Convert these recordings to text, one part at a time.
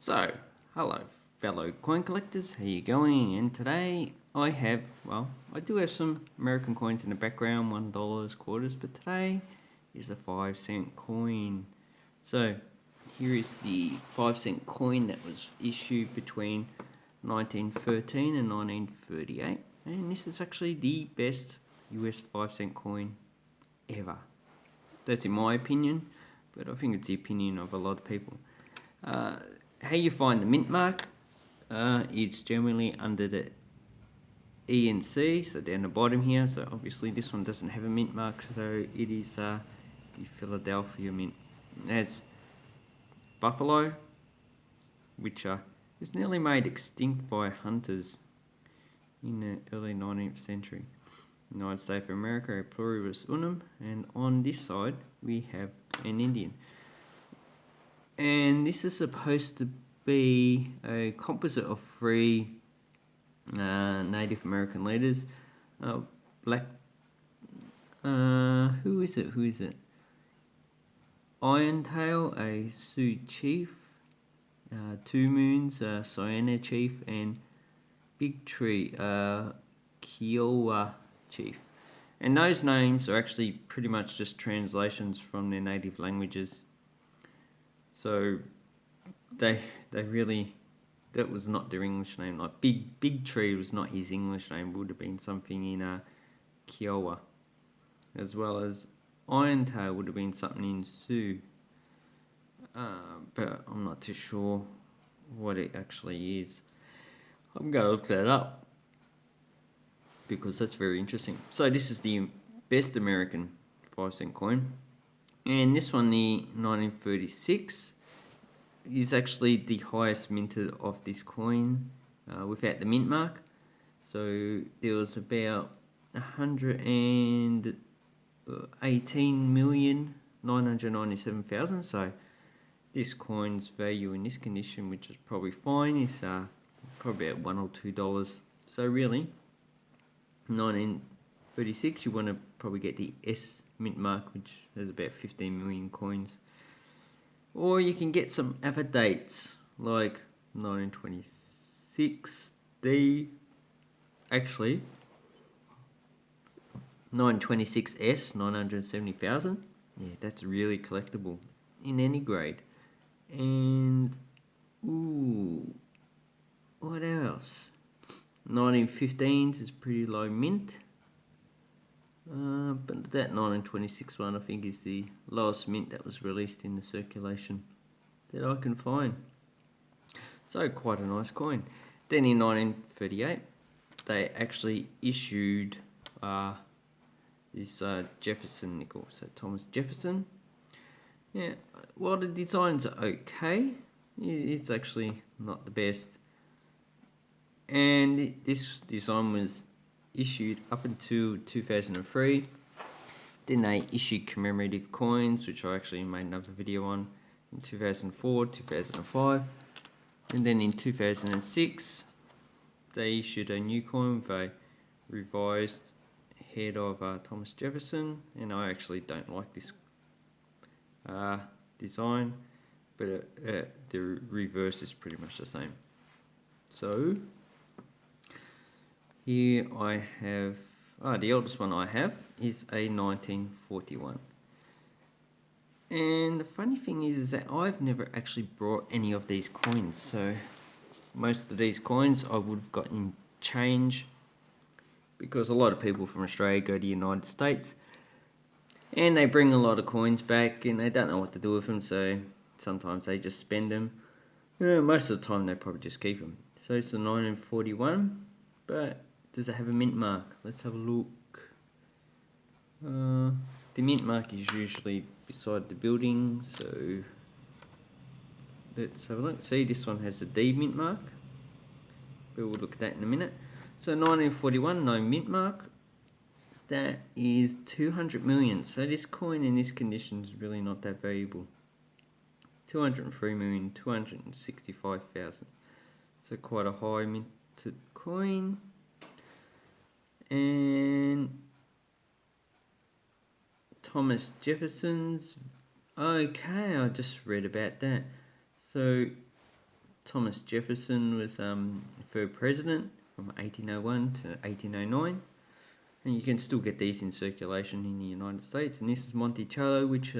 So, hello fellow coin collectors, how you going? And today I do have some American coins in the background, $1, quarters, but today is a 5-cent coin. So, here is the 5-cent coin that was issued between 1913 and 1938. And this is actually the best US 5-cent coin ever. That's in my opinion, but I think it's the opinion of a lot of people. How you find the mint mark? It's generally under the E and C, so down the bottom here. So obviously this one doesn't have a mint mark, so it is the Philadelphia Mint. It has buffalo, which was nearly made extinct by hunters in the early 19th century. United States of America, a pluribus unum, and on this side we have an Indian. And this is supposed to be a composite of three Native American leaders. Who is it? Irontail, a Sioux chief, Two Moons, a Sienna chief, and Big Tree, Kiowa chief. And those names are actually pretty much just translations from their native languages. So they really, that was not their English name. Like Big Tree was not his English name. It would have been something in Kiowa, as well as Irontail would have been something in Sioux. But I'm not too sure what it actually is. I'm going to look that up because that's very interesting. So this is the best American 5-cent coin. And this one, the 1936, is actually the highest minted of this coin without the mint mark. So there was about 118,997,000. So this coin's value in this condition, which is probably fine, is probably about $1 or $2. So really, 1936, you want to probably get the S mint mark, which has about 15 million coins. Or you can get some other dates like 1926, actually 926S, 970,000. Yeah, that's really collectible in any grade. And what else? 1915s is pretty low mint. But that 1926 one I think is the lowest mint that was released in the circulation that I can find. So quite a nice coin. Then in 1938 they actually issued this Jefferson nickel, so Thomas Jefferson. Yeah, while the designs are okay, it's actually not the best. And this design was issued up until 2003. Then they issued commemorative coins, which I actually made another video on in 2004, 2005. And then in 2006, they issued a new coin with a revised head of Thomas Jefferson. And I actually don't like this design, but the reverse is pretty much the same. So here I have, the oldest one I have is a 1941. And the funny thing is that I've never actually brought any of these coins. So most of these coins I would have gotten change, because a lot of people from Australia go to the United States and they bring a lot of coins back and they don't know what to do with them. So sometimes they just spend them. Most of the time they probably just keep them. So it's a 1941, but does it have a mint mark? Let's have a look. The mint mark is usually beside the building, so let's have a look. See, this one has a D mint mark, but we'll look at that in a minute. So 1941, no mint mark. That is 200 million. So this coin in this condition is really not that valuable. 203,265,000. So quite a high minted coin. And Thomas Jefferson's, okay, I just read about that. So Thomas Jefferson was third president from 1801 to 1809. And you can still get these in circulation in the United States. And this is Monticello, which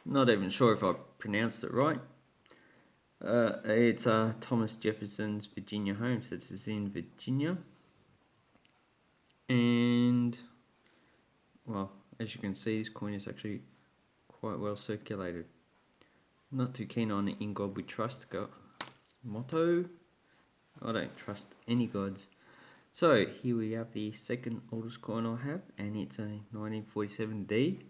not even sure if I pronounced it right. It's Thomas Jefferson's Virginia home, so this is in Virginia. And, well, as you can see, this coin is actually quite well circulated. Not too keen on the "In God We Trust" motto. I don't trust any gods. So here we have the second oldest coin I have, and it's a 1947D.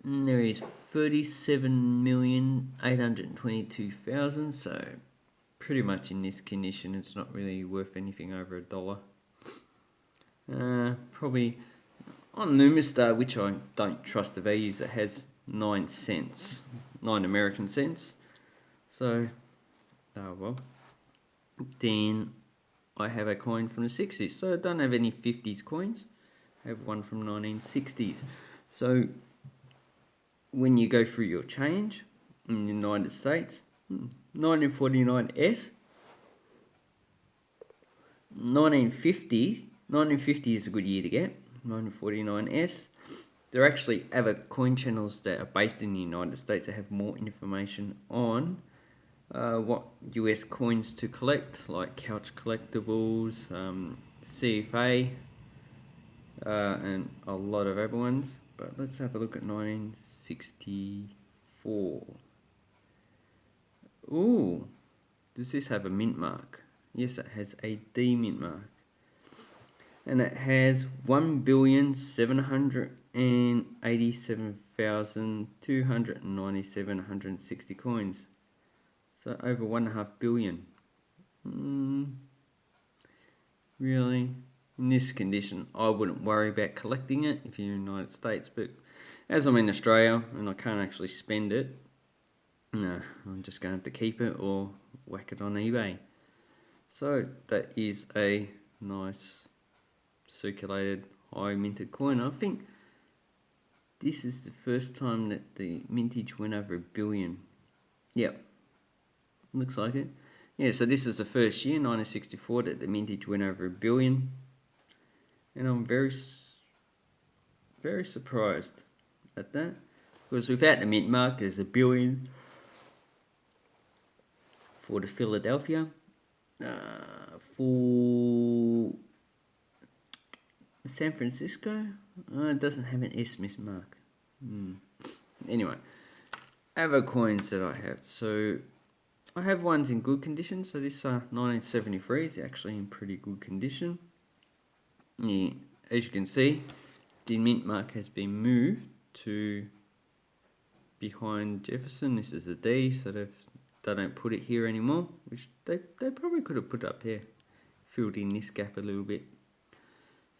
And there is 37,822,000, so pretty much in this condition it's not really worth anything over $1. Probably on Lumistar, which I don't trust the values, it has 9 cents, 9 American cents. So, well. Then I have a coin from the 60s. So I don't have any 50s coins. I have one from 1960s. So when you go through your change in the United States, 1949S, 1950 is a good year to get, 1949S. There are actually other coin channels that are based in the United States that have more information on what US coins to collect, like Couch Collectibles, CFA, and a lot of other ones. But let's have a look at 1964. Ooh, does this have a mint mark? Yes, it has a D mint mark. And it has 1,787,297 coins. So over 1.5 billion. Really? In this condition, I wouldn't worry about collecting it if you're in the United States. But as I'm in Australia and I can't actually spend it, no, I'm just going to have to keep it or whack it on eBay. So that is a nice circulated high minted coin. I think this is the first time that the mintage went over 1 billion. Yep. Looks like it. Yeah, so this is the first year, 1964, that the mintage went over 1 billion. And I'm very surprised at that. Because without the mint mark, there's 1 billion for the Philadelphia. For San Francisco, it doesn't have an S mint mark. Anyway, other coins that I have. So I have ones in good condition. So this 1973 is actually in pretty good condition. Yeah, as you can see, the mint mark has been moved to behind Jefferson. This is a D, so they don't put it here anymore, which they probably could have put up there, filled in this gap a little bit.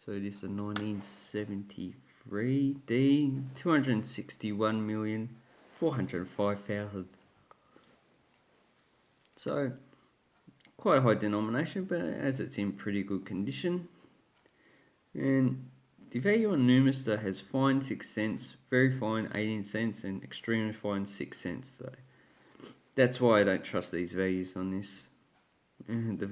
So this is a 1973 D, 261,405,000. So quite a high denomination, but as it's in pretty good condition. And the value on Numistar has fine 6 cents, very fine 18 cents, and extremely fine 6 cents. So that's why I don't trust these values on this. And the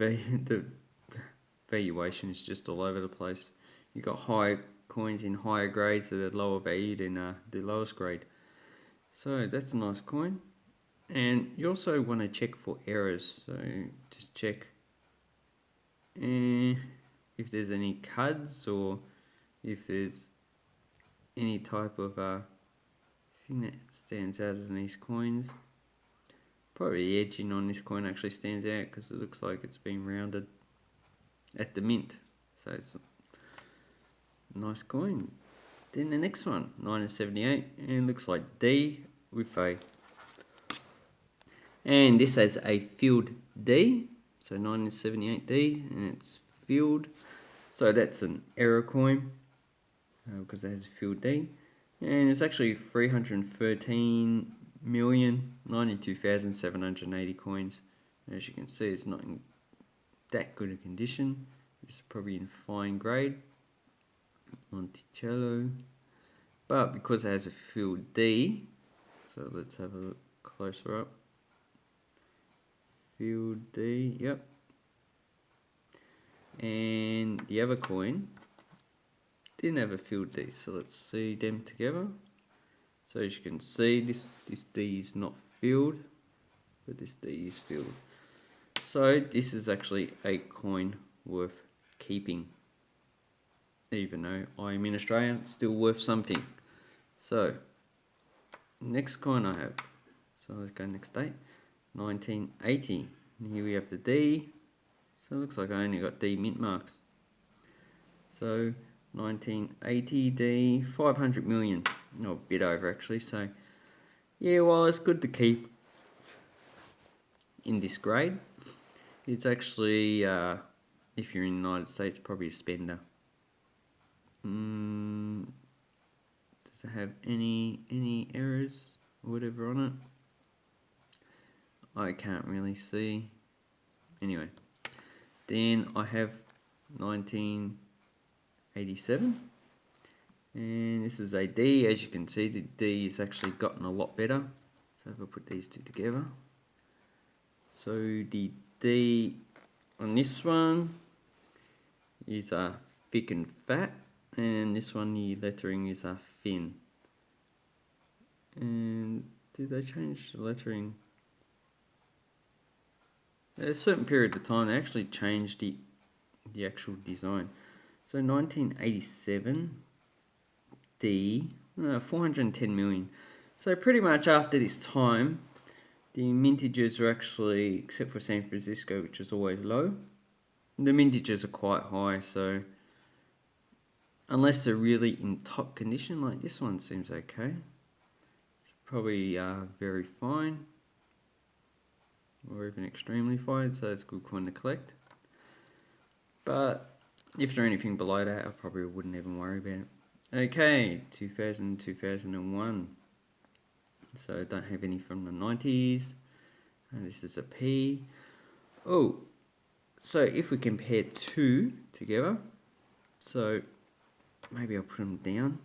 valuation is just all over the place. You got higher coins in higher grades that are lower valued than the lowest grade. So that's a nice coin. And you also want to check for errors. So just check if there's any cuds or if there's any type of thing that stands out in these coins. Probably the edging on this coin actually stands out because it looks like it's been rounded at the mint. So it's a nice coin. Then the next one, 1978, and looks like D with a, and this has a filled D, so 1978 D, and it's filled. So that's an error coin because it has a filled D, and it's actually 313,092,780 coins. As you can see, it's not in that good a condition. It's probably in fine grade, Monticello, but because it has a filled D, So let's have a look closer up. Field D, yep. And the other coin didn't have a field D, so let's see them together. So as you can see, this D is not filled, but this D is filled. So this is actually a coin worth keeping. Even though I am in Australia, it's still worth something. So, next coin I have. So let's go next date. 1980. And here we have the D. So it looks like I only got D mint marks. So 1980 D, 500 million. No, a bit over actually. So yeah, well, it's good to keep in this grade. It's actually, if you're in the United States, probably a spender. Does it have any errors or whatever on it? I can't really see. Anyway, then I have 1987, and this is a D. As you can see, the D has actually gotten a lot better. So if I put these two together, so the D on this one is thick and fat, and this one the lettering is thin. And did they change the lettering? At a certain period of time, they actually changed the actual design. So 1987 D, 410 million. So pretty much after this time, the mintages are actually, except for San Francisco, which is always low, the mintages are quite high. So unless they're really in top condition, like this one seems okay, it's probably very fine, or even extremely fine, so it's a good coin to collect. But if they're anything below that, I probably wouldn't even worry about it. Okay, 2000, 2001. So I don't have any from the 90s. And this is a P. Oh, so if we compare two together, so maybe I'll put them down.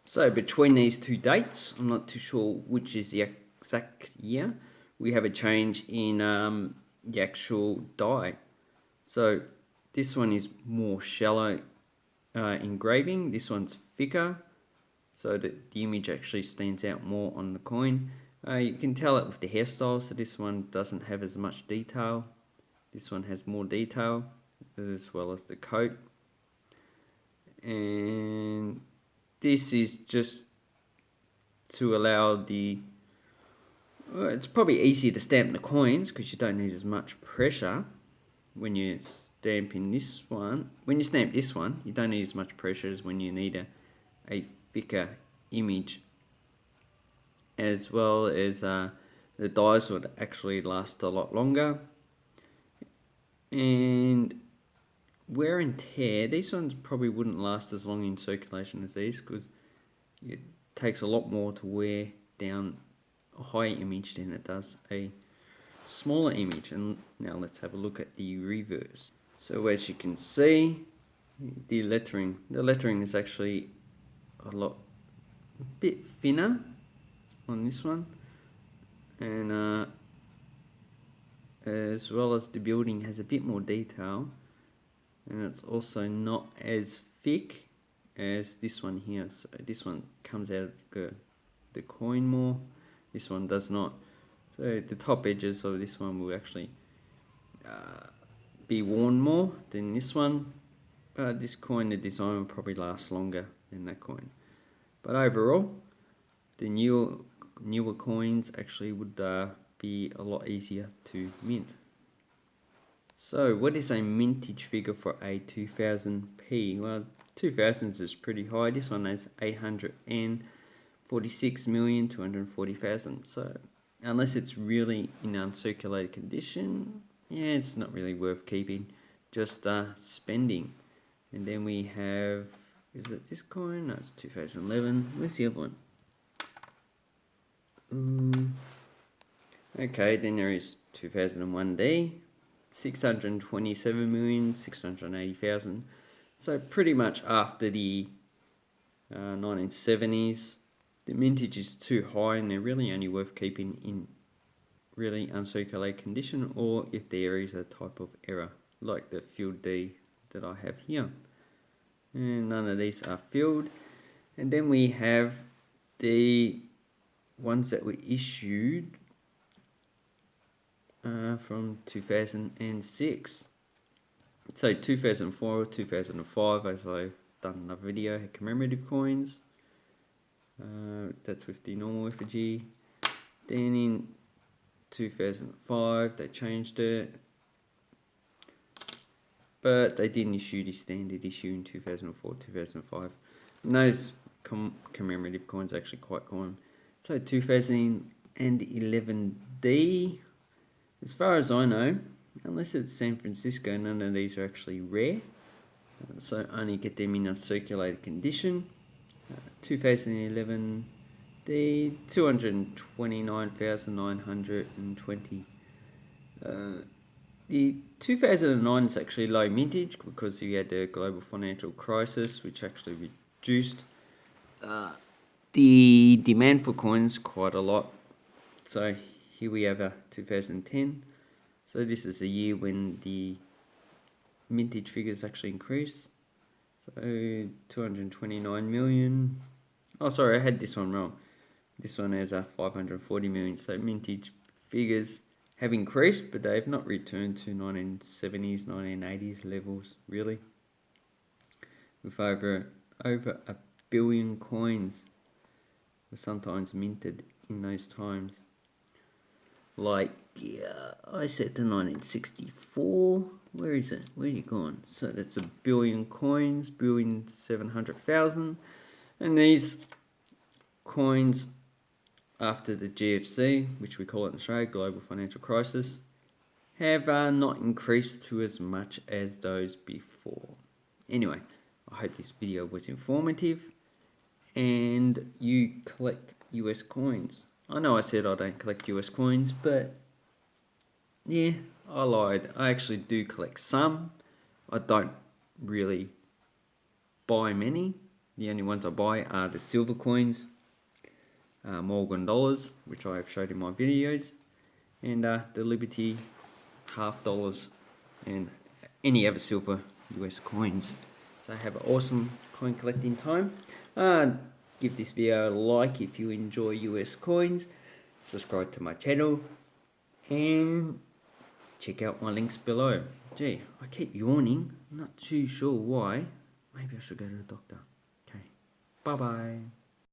So between these two dates, I'm not too sure which is the exact year, we have a change in the actual die. So this one is more shallow engraving, this one's thicker, so that the image actually stands out more on the coin. You can tell it with the hairstyle, so this one doesn't have as much detail. This one has more detail, as well as the coat. And this is just to allow the... it's probably easier to stamp the coins because you don't need as much pressure when you're stamping this one. When you stamp this one, you don't need as much pressure as when you need a thicker image, as well as the dies would actually last a lot longer. And wear and tear, these ones probably wouldn't last as long in circulation as these because it takes a lot more to wear down a high image than it does a smaller image. And now let's have a look at the reverse. So as you can see, the lettering is actually a bit thinner on this one, and as well as the building has a bit more detail, and it's also not as thick as this one here. So this one comes out of the coin more, this one does not. So the top edges of this one will actually be worn more than this one, but this coin, the design will probably last longer than that coin. But overall, the newer coins actually would be a lot easier to mint. So what is a mintage figure for a 2000p? Well, 2000s is pretty high. This one has 846,240,000. So unless it's really in uncirculated condition, yeah, it's not really worth keeping, just spending. And then we have, is it this coin? No, it's 2011. Where's the other one? Okay, then there is 2001D, 627,680,000. So pretty much after the 1970s, the mintage is too high and they're really only worth keeping in really uncirculated condition, or if there is a type of error like the field D that I have here. And none of these are filled. And then we have the ones that were issued from 2006. So 2004, 2005, as I've done another video, had commemorative coins. That's with the normal effigy. Then in 2005 they changed it, but they didn't issue the standard issue in 2004, 2005. And those commemorative coins are actually quite common. So 2011D, as far as I know, unless it's San Francisco, none of these are actually rare. So only get them in a circulated condition. 2011, the 229,920. The 2009 is actually low mintage because we had the global financial crisis, which actually reduced the demand for coins quite a lot. So here we have a 2010. So this is a year when the mintage figures actually increase. So 229 million. Oh, sorry, I had this one wrong. This one has a 540 million. So mintage figures have increased, but they have not returned to 1970s, 1980s levels, really. With over a billion coins were sometimes minted in those times. Like, yeah, I said to 1964. Where is it? Where you gone? So that's a billion coins, 1,700,000. And these coins after the GFC, which we call it in Australia, Global Financial Crisis, have not increased to as much as those before. Anyway, I hope this video was informative and you collect US coins. I know I said I don't collect US coins, but yeah, I lied. I actually do collect some. I don't really buy many. The only ones I buy are the silver coins, Morgan dollars, which I have showed in my videos, and the Liberty $half, and any other silver US coins. So have an awesome coin collecting time. Give this video a like if you enjoy US coins. Subscribe to my channel and check out my links below. Gee, I keep yawning. I'm not too sure why. Maybe I should go to the doctor. Okay, bye bye.